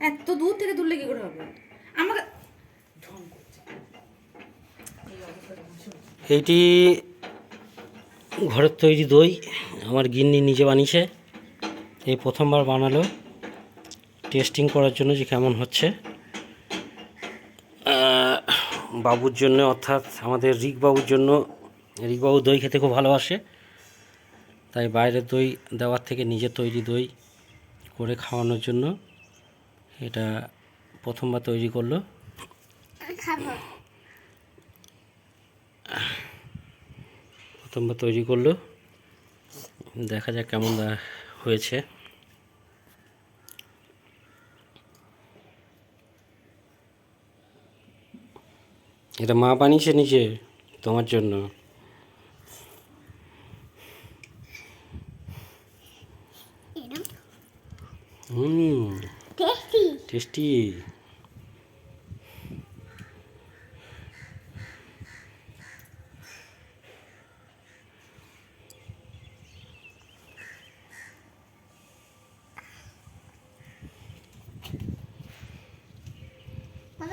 এত দূর থেকে তুললে কি করে হবে? আমাকে এইটি ঘরের তৈরি দই, আমার গিন্নি নিজে বানিয়েছে। এই প্রথমবার বানালো টেস্টিং করার জন্য যে কেমন হচ্ছে। বাবুর জন্য, অর্থাৎ আমাদের রিক বাবুর জন্য। রিক বাবু দই খেতে খুব ভালোবাসে, তাই বাইরের দই দেওয়ার থেকে নিজের তৈরি দই করে খাওয়ানোর জন্য এটা প্রথমবার তৈরি করলো। প্রথমবার তৈরি করলো, দেখা যাক কেমন হয়েছে। এটা মা বানিয়েছে নিজে তোমার জন্য। টেস্টি।